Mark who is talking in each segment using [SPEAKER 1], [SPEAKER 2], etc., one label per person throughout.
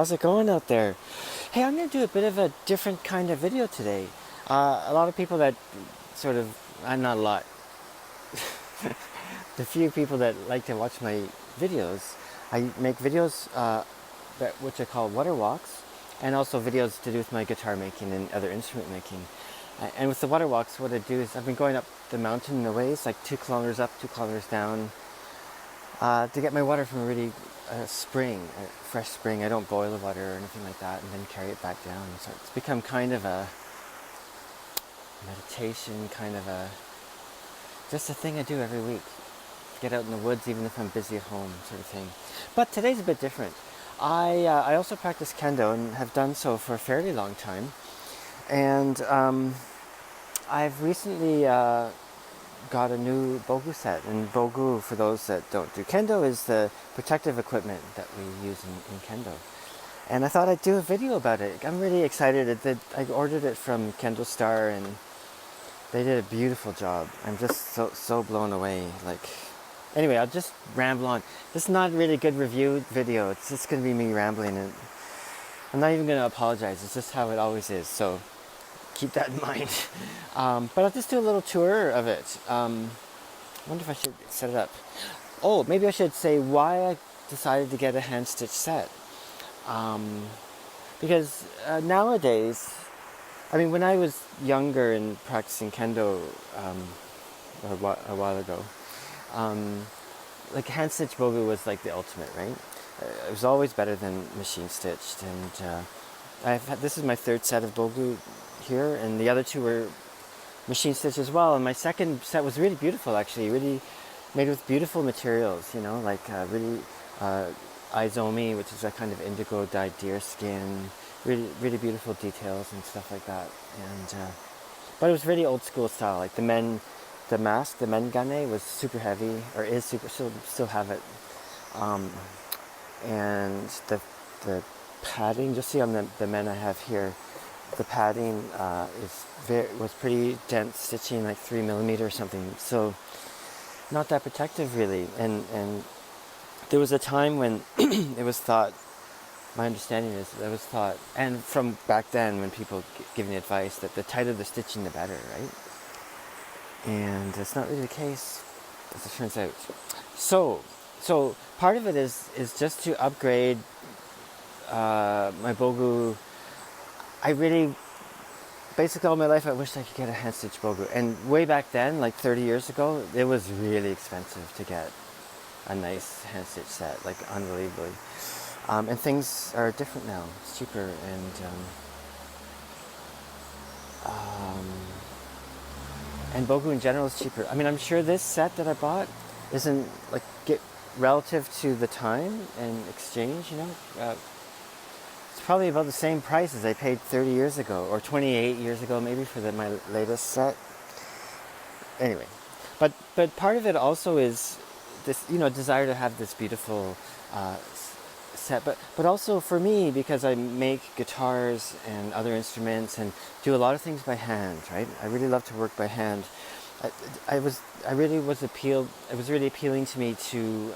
[SPEAKER 1] how's it going out there? Hey, I'm going to do a bit of a different kind of video today. A lot of people that sort of, not a lot, the few people that like to watch my videos, I make videos which I call water walks, and also videos to do with my guitar making and other instrument making. And with the water walks, what I do is I've been going up the mountain in a ways, like 2 kilometers up, 2 kilometers down, to get my water from a really spring, a fresh spring. I don't boil the water or anything like that and then carry it back down. So it's become kind of a meditation, just a thing I do every week. Get out in the woods even if I'm busy at home, sort of thing. But today's a bit different. I also practice kendo and have done so for a fairly long time. And I've recently got a new bogu set. And bogu, for those that don't do kendo, is the protective equipment that we use in kendo. And I thought I'd do a video about it. I'm really excited. I ordered it from Kendostar and they did a beautiful job. I'm just so blown away. Anyway, I'll just ramble on. This is not really a good review video. It's just going to be me rambling, and I'm not even going to apologize. It's just how it always is. So keep that in mind. But I'll just do a little tour of it. I wonder if I should set it up. Oh, maybe I should say why I decided to get a hand stitch set. Because nowadays, I mean, when I was younger and practicing kendo a while ago, hand stitch bogu was like the ultimate, right? It was always better than machine stitched, and this is my third set of bogu here, and the other two were machine stitched as well. And my second set was really beautiful, actually, really made with beautiful materials, really izomi, which is a kind of indigo dyed deer skin, really beautiful details and stuff like that. And but it was really old school style, like the mask, the mengane, was super heavy, or is super, still have it. And the padding, you'll see on the men I have here, the padding was pretty dense stitching, like 3 millimeter or something. So not that protective really. And there was a time when it was thought, my understanding is it was thought, and from back then when people giving advice, that the tighter the stitching the better, right? And it's not really the case, as it turns out. So part of it is just to upgrade my bogu. Basically all my life I wished I could get a hand stitch bogu. And way back then, like 30 years ago, it was really expensive to get a nice hand stitch set, like unbelievably. And things are different now. It's cheaper, and bogu in general is cheaper. I mean, I'm sure this set that I bought isn't relative to the time and exchange, it's probably about the same price as I paid 30 years ago, or 28 years ago maybe, for my latest set. Anyway, but part of it also is this, desire to have this beautiful set, but also for me, because I make guitars and other instruments and do a lot of things by hand, right? I really love to work by hand. It was really appealing to me to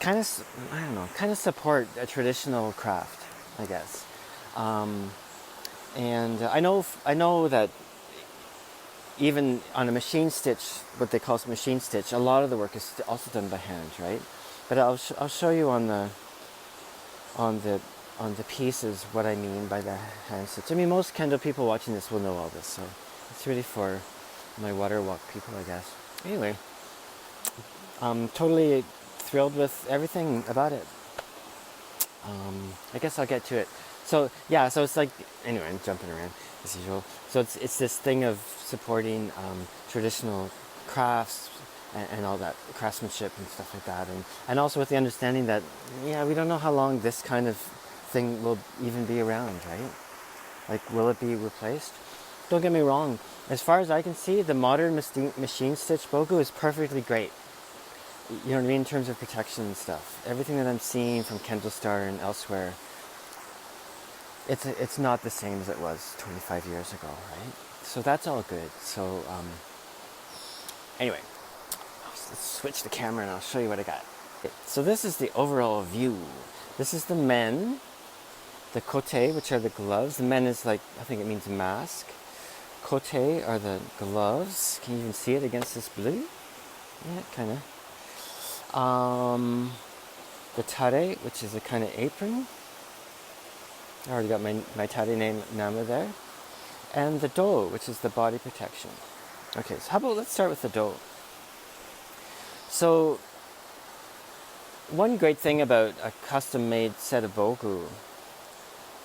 [SPEAKER 1] kind of support a traditional craft, I guess. And I know that even on a machine stitch, what they call machine stitch, a lot of the work is also done by hand, right? But I'll show you on the pieces what I mean by the hand stitch. I mean, most kendo people watching this will know all this, so it's really for my water walk people, I guess. Anyway, I'm totally thrilled with everything about it. I guess I'll get to it. So it's like, anyway, I'm jumping around as usual. So it's this thing of supporting traditional crafts and all that craftsmanship and stuff like that, and also with the understanding that we don't know how long this kind of thing will even be around, right? Like, will it be replaced? Don't get me wrong, as far as I can see, the modern machine stitch bogu is perfectly great. You know what I mean, in terms of protection and stuff. Everything that I'm seeing from Kendostar and elsewhere, it's not the same as it was 25 years ago, right? So that's all good. So anyway, let's switch the camera and I'll show you what I got. So this is the overall view. This is the men. The kote, which are the gloves. The men is like, I think it means mask. Kote are the gloves. Can you even see it against this blue? Yeah, kind of. The tare, which is a kind of apron. I already got my tare name nama there. And the do, which is the body protection. Okay, so how about let's start with the do. So, one great thing about a custom-made set of bogu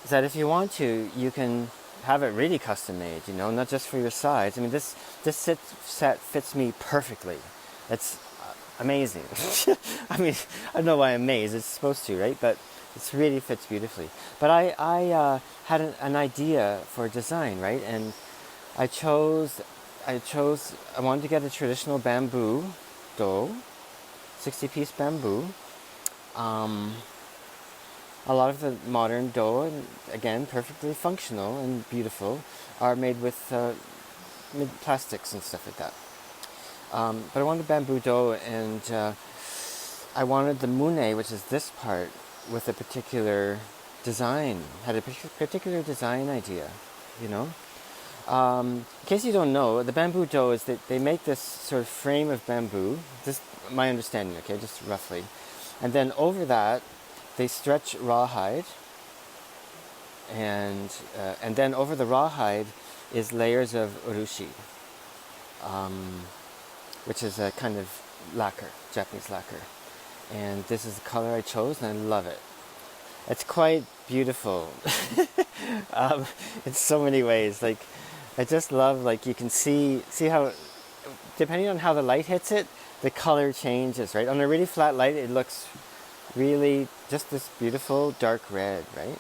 [SPEAKER 1] is that if you want to, you can have it really custom-made, you know, not just for your size. I mean, this set fits me perfectly. It's amazing. I mean, I don't know why I'm amazed. It's supposed to, right? But it really fits beautifully. But I had an idea for design, right? And I wanted to get a traditional bamboo do, 60-piece bamboo. A lot of the modern do, again, perfectly functional and beautiful, are made with plastics and stuff like that. But I wanted bamboo do, and I wanted the mune, which is this part, with a particular design. Had a particular design idea, you know. In case you don't know, the bamboo do is that they make this sort of frame of bamboo. This, my understanding, okay, just roughly, and then over that they stretch rawhide, and then over the rawhide is layers of urushi, which is a kind of lacquer, Japanese lacquer. And this is the color I chose, and I love it. It's quite beautiful in so many ways. Like, I just love, like, you can see how, depending on how the light hits it, the color changes, right? On a really flat light, it looks really just this beautiful dark red, right?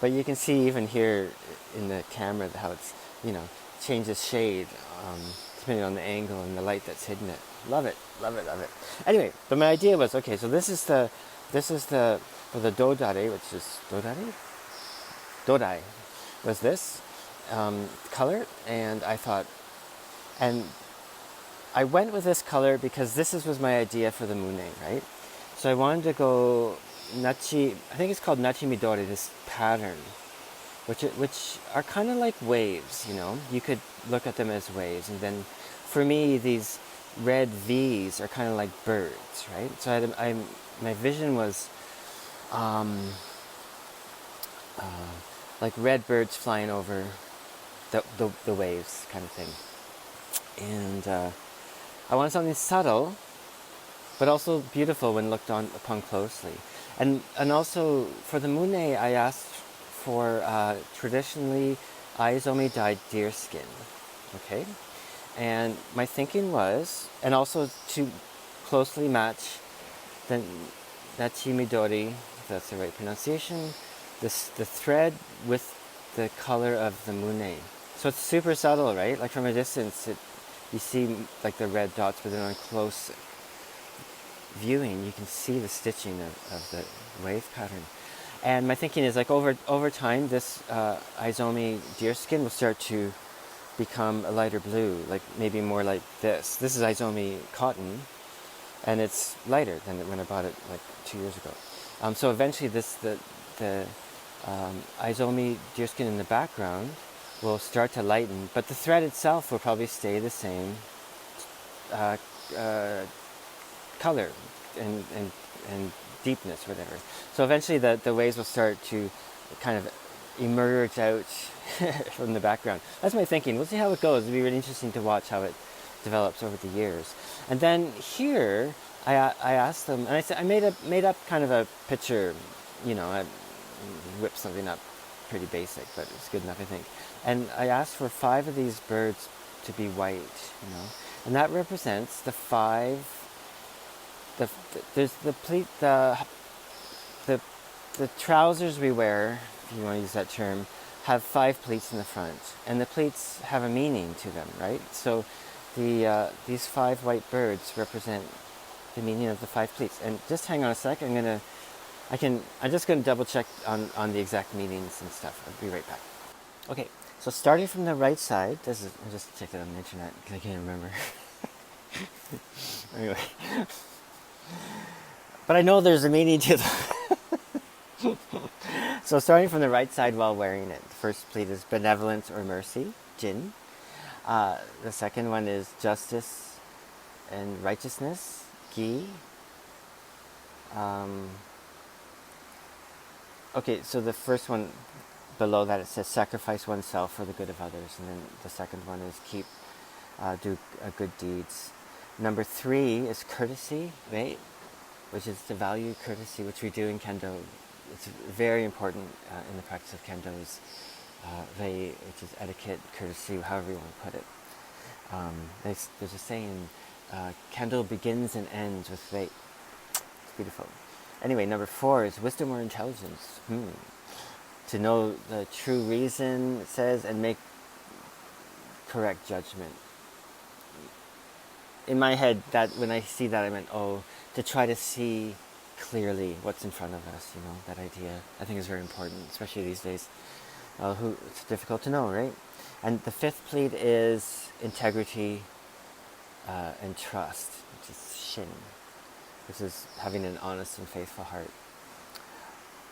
[SPEAKER 1] But you can see even here in the camera how it's, you know, changes shade depending on the angle and the light that's hitting it. Love it, love it, love it. Anyway, but my idea was, okay, so this is the for the dodare, which is dodai was this color, and I thought, and I went with this color because was my idea for the mune, right? So I wanted to go nachi, I think it's called nachi midori, this pattern, which are kind of like waves, you know. You could look at them as waves, and then for me these red V's are kind of like birds, right? So my vision was like red birds flying over the waves kind of thing. And I wanted something subtle, but also beautiful when looked upon closely. And also for the mune, I asked for traditionally aizomi dyed deer skin, okay? And my thinking was, and also to closely match the nachi midori, if that's the right pronunciation, the thread with the color of the mune. So it's super subtle, right? Like from a distance, you see like the red dots, but then on close viewing, you can see the stitching of the wave pattern. And my thinking is like over time, this aizomi deerskin will start to become a lighter blue, like maybe more like this. This is aizomi cotton, and it's lighter than when I bought it like 2 years ago. So eventually, the aizomi deerskin in the background will start to lighten, but the thread itself will probably stay the same color and deepness, whatever. So eventually the waves will start to kind of emerge out from the background. That's my thinking. We'll see how it goes. It'll be really interesting to watch how it develops over the years. And then here, I asked them, and I made up kind of a picture, you know, I whipped something up pretty basic, but it's good enough, I think. And I asked for 5 of these birds to be white, you know, and that represents the 5. There's the pleat, the trousers we wear, if you want to use that term, have 5 pleats in the front, and the pleats have a meaning to them, right? So these 5 white birds represent the meaning of the 5 pleats. And just hang on a sec. I'm just gonna double check on the exact meanings and stuff. I'll be right back. Okay, so starting from the right side, I just checked it on the internet because I can't remember. Anyway. But I know there's a meaning to them. So starting from the right side while wearing it. The first pleat is benevolence or mercy, Jin. The second one is justice and righteousness, Gi. Okay, so the first one below that, it says sacrifice oneself for the good of others, and then the second one is do good deeds. Number 3 is courtesy, right? Which is to value courtesy, which we do in Kendo. It's very important in the practice of Kendo, is Wei, which is etiquette, courtesy, however you want to put it. There's a saying, Kendo begins and ends with Wei. It's beautiful. Anyway, number 4 is wisdom or intelligence. To know the true reason, it says, and make correct judgment. In my head, that when I see that, I meant, to try to see clearly what's in front of us, that idea, I think is very important, especially these days. It's difficult to know, right? And the 5th pleat is integrity and trust, which is Shin, which is having an honest and faithful heart.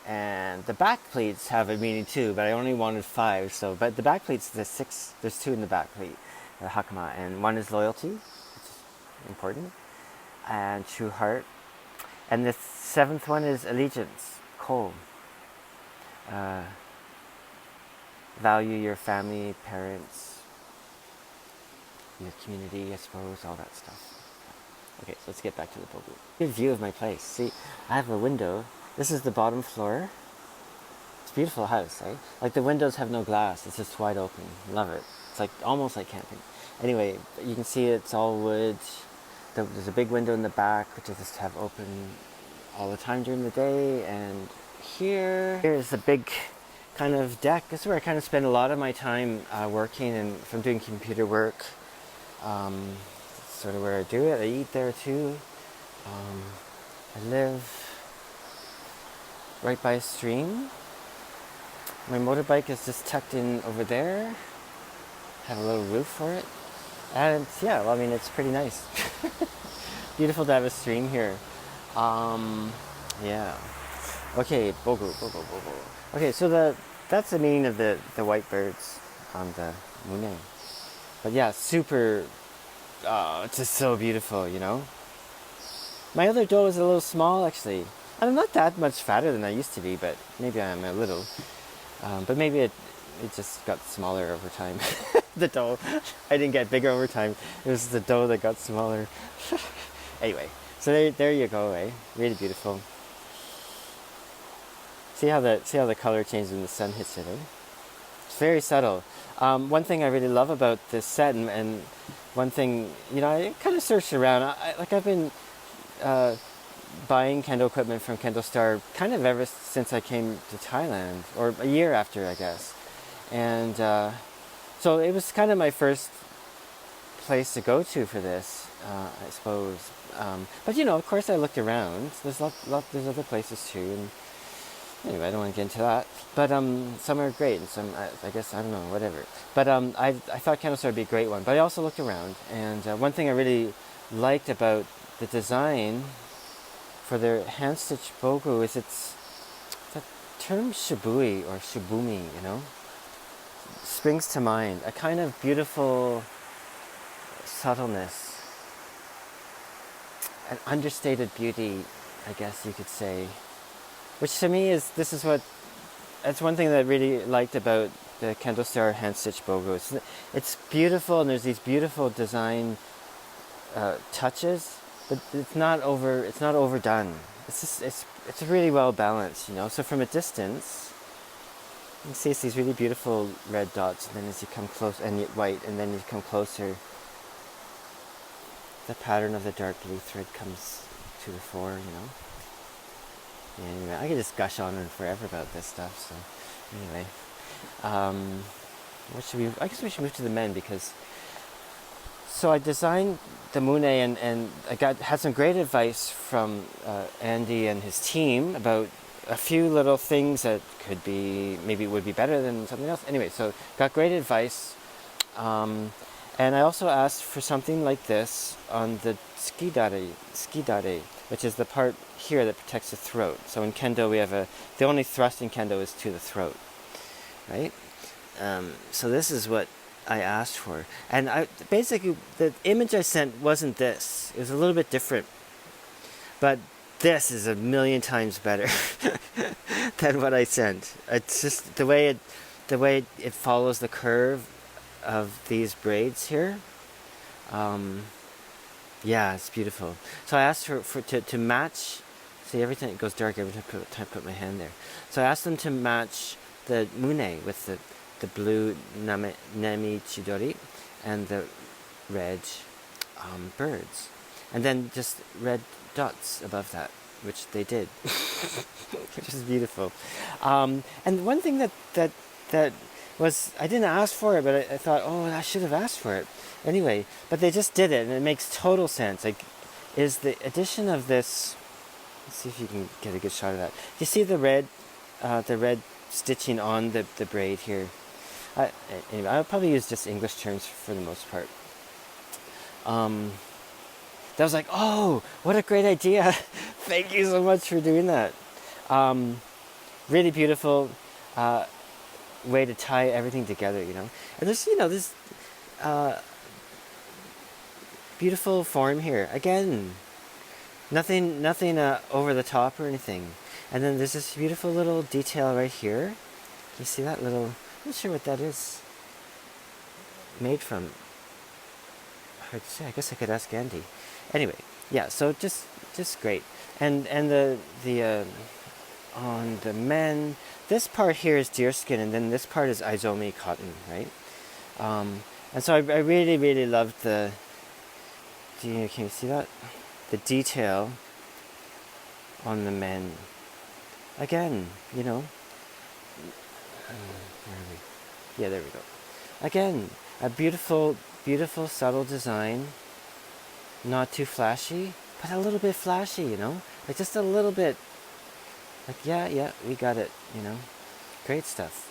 [SPEAKER 1] And the back pleats have a meaning too, but I only wanted 5. But the back pleats, there's 6. There's 2 in the back pleat, hakama, and 1 is loyalty, which is important, and true heart. And the 7th one is allegiance, ko. Value your family, parents, your community, I suppose, all that stuff. Okay, so let's get back to the bogu. Good view of my place. See, I have a window. This is the bottom floor. It's a beautiful house, eh? Like the windows have no glass. It's just wide open. Love it. It's like almost like camping. Anyway, you can see it's all wood. There's a big window in the back, which I just have open all the time during the day. And here is the big kind of deck. This is where I kind of spend a lot of my time working, and from doing computer work. Sort of where I do it. I eat there too. I live right by a stream. My motorbike is just tucked in over there. Have a little roof for it. And it's pretty nice. Beautiful to have a stream here. Yeah. Okay, bogu. Okay, so that's the meaning of the white birds on the mune. But yeah, super, it's just so beautiful, My other dough is a little small, actually. And I'm not that much fatter than I used to be, but maybe I am a little. But maybe it just got smaller over time. The dough. I didn't get bigger over time. It was the dough that got smaller. Anyway, so there you go, eh? Really beautiful. See how the color changes when the sun hits it, eh? It's very subtle. One thing I really love about this set, and one thing, I kind of searched around. I've been buying Kendo equipment from Kendostar kind of ever since I came to Thailand, or a year after, I guess. And so it was kind of my first place to go to for this, I suppose. But of course I looked around. There's there's other places too. And anyway, I don't want to get into that. But some are great, and some, I guess, I don't know, whatever. But I thought Kendostar would be a great one. But I also looked around, and one thing I really liked about the design for their hand stitch bogu is it's the term shibui or shibumi, springs to mind. A kind of beautiful subtleness, an understated beauty, I guess you could say. Which to me that's one thing that I really liked about the Kendostar hand stitch bogu. It's beautiful, and there's these beautiful design touches, but it's not overdone. It's really well balanced, So from a distance, you can see it's these really beautiful red dots, and then as you come close, and white, and then you come closer, the pattern of the dark blue thread comes to the fore, Yeah, anyway, I could just gush on forever about this stuff. So, anyway, I guess we should move to the men, because. So I designed the mune, and I had some great advice from Andy and his team about a few little things that maybe would be better than something else. Anyway, so got great advice, And I also asked for something like this on the skidare, which is the part here that protects the throat. So in kendo we have the only thrust in kendo is to the throat, right? So this is what I asked for. And basically the image I sent wasn't this. It was a little bit different. But this is a million times better than what I sent. It's just the way it follows the curve of these braids here. Yeah, it's beautiful. So I asked to match. See, every time it goes dark, every time I put my hand there. So I asked them to match the mune with the blue nemi chidori and the red birds, and then just red dots above that, which they did, which is beautiful. And one thing that was, I didn't ask for it, but I thought, oh, I should have asked for it anyway. But they just did it, and it makes total sense. Like, is the addition of this? Let's see if you can get a good shot of that. You see the red stitching on the braid here. Anyway, I'll probably use just English terms for the most part. That was like, oh, what a great idea! Thank you so much for doing that. Really beautiful way to tie everything together, you know. And there's, this beautiful form here. Again, nothing over the top or anything. And then there's this beautiful little detail right here. You see that little? I'm not sure what that is made from. Hard to say. I guess I could ask Andy. Anyway, yeah. So just great. And the on the men, this part here is deerskin, and then this part is izomi cotton, right? And so I really loved the. Can you see that? The detail on the men. Again, where are we? Yeah, there we go. Again, a beautiful, subtle design. Not too flashy, but a little bit flashy, like just a little bit. Like, yeah, we got it, Great stuff.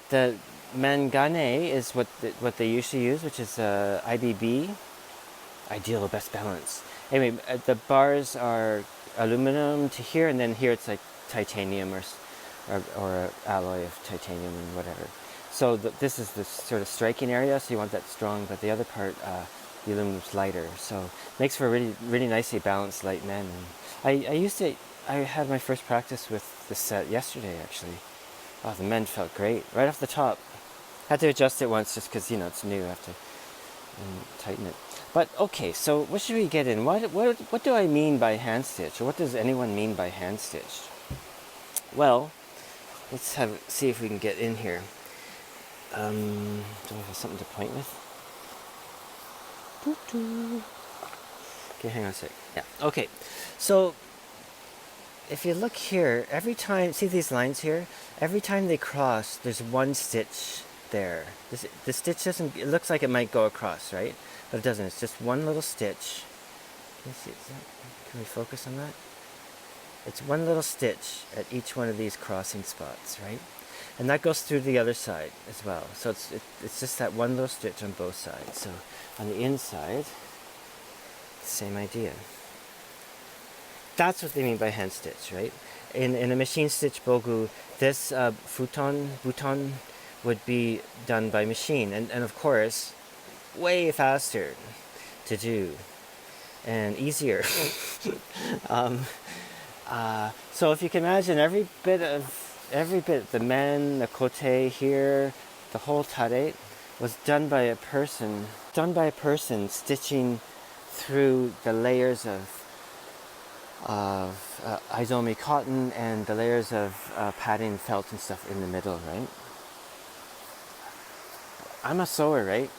[SPEAKER 1] The mangane is what they usually use, which is IBB, ideal best balance. Anyway, the bars are aluminum to here, and then here it's like titanium or an alloy of titanium and whatever. So this is the sort of striking area, so you want that strong, but the other part, the aluminum's lighter, so it makes for a really, really nicely balanced light men. And I had my first practice with this set yesterday, actually. Oh, the men felt great, right off the top. Had to adjust it once just because, it's new, I have to tighten it. But okay, so what should we get in? What do I mean by hand stitch, or what does anyone mean by hand stitch? Well, let's see if we can get in here. Do I have something to point with? Okay, hang on a sec. Yeah, okay. So, if you look here, every time, see these lines here? Every time they cross, there's one stitch there. The stitch doesn't, it looks like it might go across, right? But it doesn't, it's just one little stitch. Can you see, can we focus on that? It's one little stitch at each one of these crossing spots, right? And that goes through the other side as well. So it's just that one little stitch on both sides. So on the inside, same idea. That's what they mean by hand stitch, right? In a machine stitch bogu, this bouton would be done by machine, and of course, way faster to do and easier. So if you can imagine every bit, the men, the kote here, the whole tare was done by a person stitching through the layers of izomi cotton and the layers of padding felt and stuff in the middle, right? I'm a sewer, right?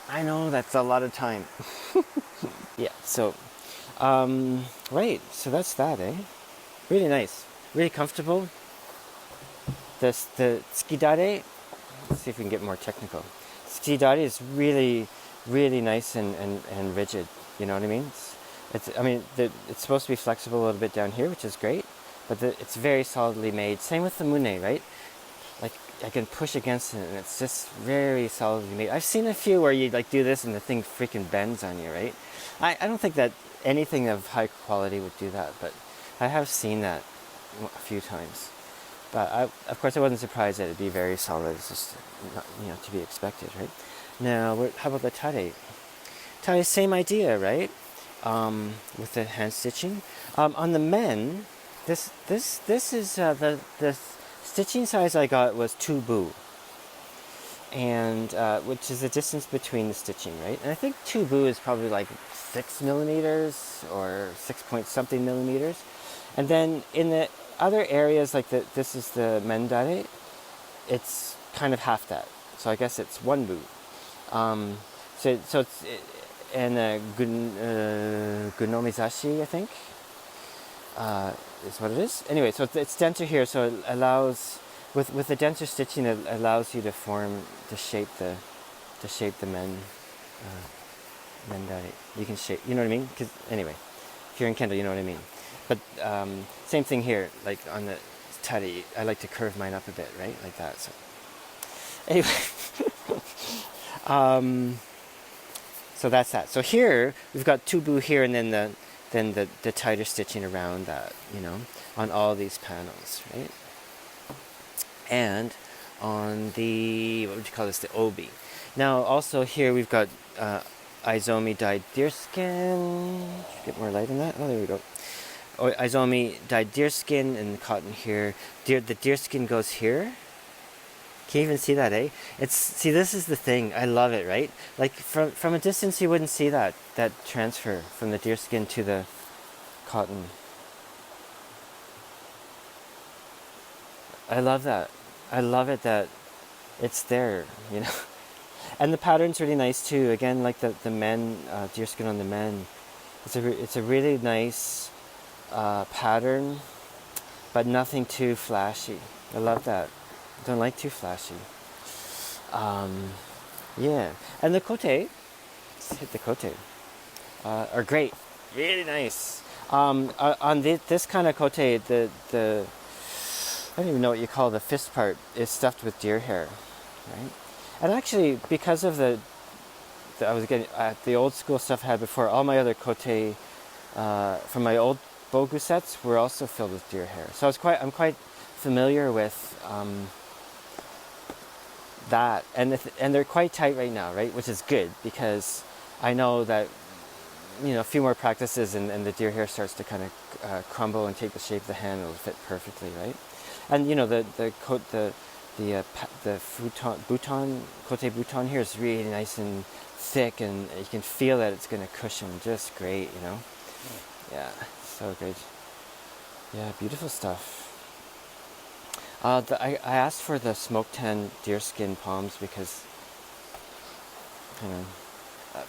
[SPEAKER 1] I know that's a lot of time. Yeah, so, right, so that's that, eh? Really nice, really comfortable. The skidare, let's see if we can get more technical. Skidare is really, really nice and rigid, you know what I mean? It's supposed to be flexible a little bit down here, which is great, but it's very solidly made. Same with the mune, right? Like, I can push against it, and it's just very solidly made. I've seen a few where you like do this and the thing freaking bends on you, right? I don't think that anything of high quality would do that, but I have seen that a few times. But of course, I wasn't surprised that it'd be very solid. It's just not, to be expected, right? Now, how about the tare? Tare, same idea, right? With the hand stitching. On the men, this is the stitching size I got was 2 bu, and which is the distance between the stitching, right? And I think 2 bu is probably like 6 millimeters or 6 point something millimeters. And then in the other areas, like this is the mendare, it's kind of half that. So I guess it's 1 bu. So it's and gunomizashi, I think, is what it is. Anyway, so it's denser here, so it allows with the denser stitching, it allows you to shape the mendare. You can shape, you know what I mean? Because anyway, if you're in kendo, you know what I mean. But same thing here, like on the tari, I like to curve mine up a bit, right, like that. So anyway. So that's that. So here we've got 2 bu here, and then the tighter stitching around that, on all these panels, right? And on the, what would you call this, the obi. Now also here we've got izomi dyed deerskin. Get more light on that. Oh, there we go. Izomi dyed deerskin and cotton here. The deerskin goes here. Can you even see that, eh? See, this is the thing. I love it, right? Like from a distance, you wouldn't see that transfer from the deerskin to the cotton. I love that. I love it that it's there, And the pattern's really nice too. Again, like the men, deerskin on the men. It's a really nice pattern, but nothing too flashy. I love that. Don't like too flashy. Yeah, and the kote, let's hit the kote, are great, really nice. On this kind of kote, the I don't even know what you call the fist part is stuffed with deer hair, right? And actually, because of I was getting the old school stuff I had before, all my other kote from my old bogu sets were also filled with deer hair. So I'm quite familiar with that, and they're quite tight right now, right? Which is good, because I know that a few more practices and the deer hair starts to kind of crumble and take the shape of the hand. It'll fit perfectly, right? And the futon kote buton here is really nice and thick, and you can feel that it's going to cushion just great, Yeah, so good. Yeah, beautiful stuff. I asked for the smoke tan deerskin palms because,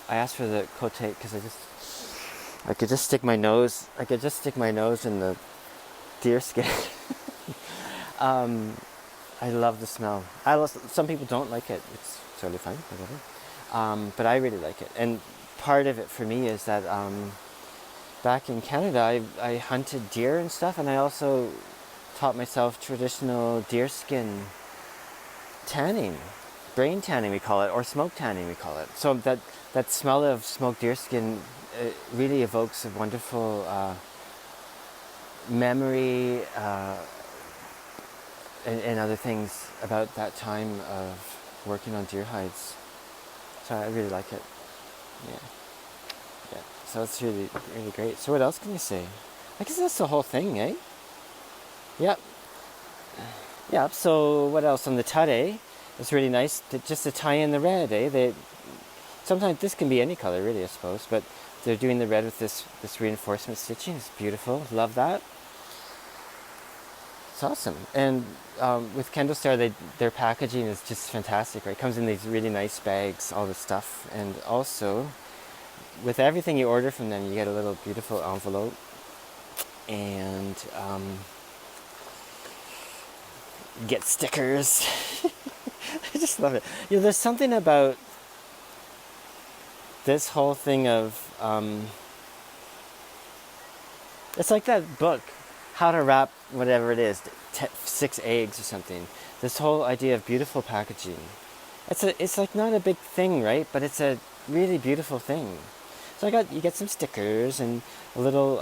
[SPEAKER 1] I asked for the kote because I could just stick my nose in the deerskin. I love the smell. Some people don't like it. It's totally fine, whatever. But I really like it. And part of it for me is that back in Canada, I hunted deer and stuff, and I also taught myself traditional deerskin tanning, brain tanning we call it, or smoke tanning we call it. So that smell of smoked deerskin really evokes a wonderful memory and other things about that time of working on deer hides. So I really like it. Yeah. So it's really, really great. So what else can you say? I guess that's the whole thing, eh? Yep. So what else on the tare? It's really nice just to tie in the red, eh? Sometimes this can be any color, really, I suppose, but they're doing the red with this reinforcement stitching. It's beautiful. Love that. It's awesome. And with Kendostar, their packaging is just fantastic, right? It comes in these really nice bags, all the stuff, and also with everything you order from them, you get a little beautiful envelope, and you get stickers. I just love it. There's something about this whole thing of it's like that book, How to Wrap Whatever it is, 6 Eggs or something. this whole idea of beautiful packaging. It's like not a big thing, right? But it's a really beautiful thing. So you get some stickers and a little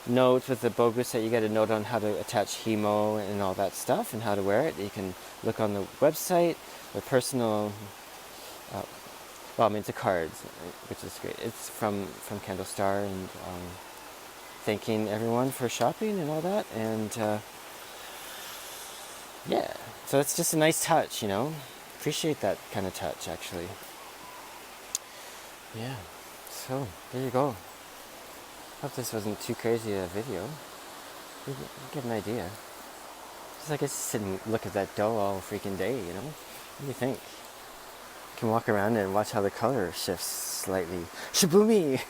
[SPEAKER 1] note with the bogu set. You get a note on how to attach hemo and all that stuff and how to wear it. You can look on the website. The personal, well, I mean, it's a card, which is great. It's from Kendostar, and thanking everyone for shopping and all that. And yeah, so it's just a nice touch, Appreciate that kind of touch, actually. Yeah. So, there you go. Hope this wasn't too crazy a video. You get an idea. Just like I sit and look at that dough all freaking day, What do you think? You can walk around and watch how the color shifts slightly. Shaboomy!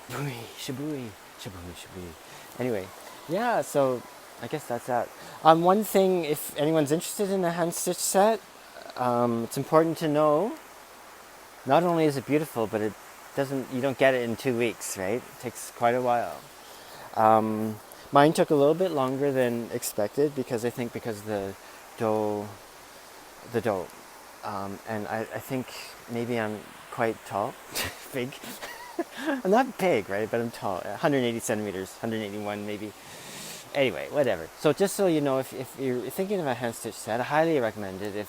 [SPEAKER 1] Shaboomy, shaboomy, shaboomy, shaboomy. Anyway, yeah, so I guess that's that. One thing, if anyone's interested in a hand stitch set, it's important to know, not only is it beautiful, but you don't get it in 2 weeks, right? It takes quite a while. Mine took a little bit longer than expected because the dough, and I think maybe I'm quite tall, big. I'm not big, right? But I'm tall, 180 centimeters, 181 maybe. Anyway, whatever. So just so you know, if you're thinking of a hand stitch set, I highly recommend it if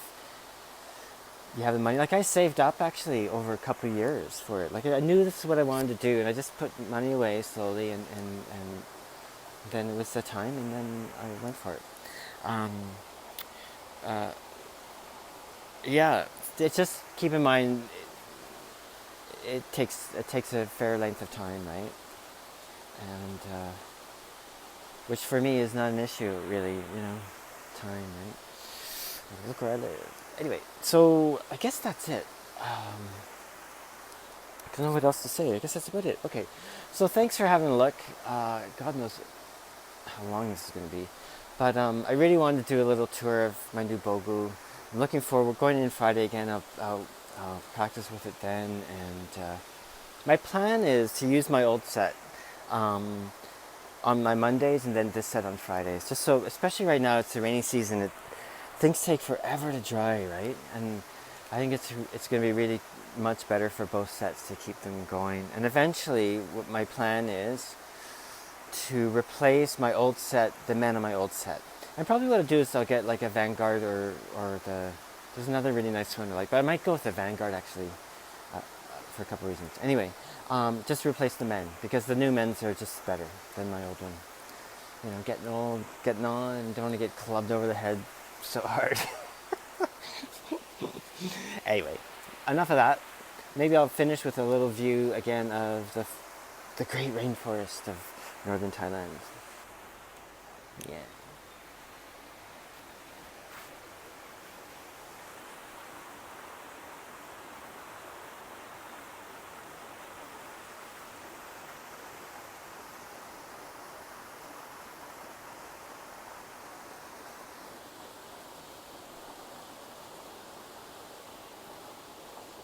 [SPEAKER 1] you have the money. Like I saved up actually over a couple of years for it. Like I knew this is what I wanted to do, and I just put money away slowly, and then it was the time, and then I went for it. Yeah, it's just keep in mind it takes a fair length of time, right? And which for me is not an issue really, time, right? Look where I live. Anyway, so I guess that's it. I don't know what else to say. I guess that's about it. Okay, so thanks for having a look. God knows how long this is going to be. But I really wanted to do a little tour of my new bogu. I'm looking forward. Going in Friday again. I'll practice with it then. And my plan is to use my old set on my Mondays and then this set on Fridays. Just so, especially right now, it's the rainy season. Things take forever to dry, right? And I think it's going to be really much better for both sets to keep them going. And eventually, what my plan is to replace my old set, the men on my old set. And probably what I'll do is I'll get like a Vanguard or there's another really nice one I like, but I might go with the Vanguard actually for a couple of reasons. Anyway, just replace the men because the new men's are just better than my old one. Getting old, getting on, and don't want to get clubbed over the head so hard. Anyway, enough of that. Maybe I'll finish with a little view again of the great rainforest of northern Thailand. Yeah.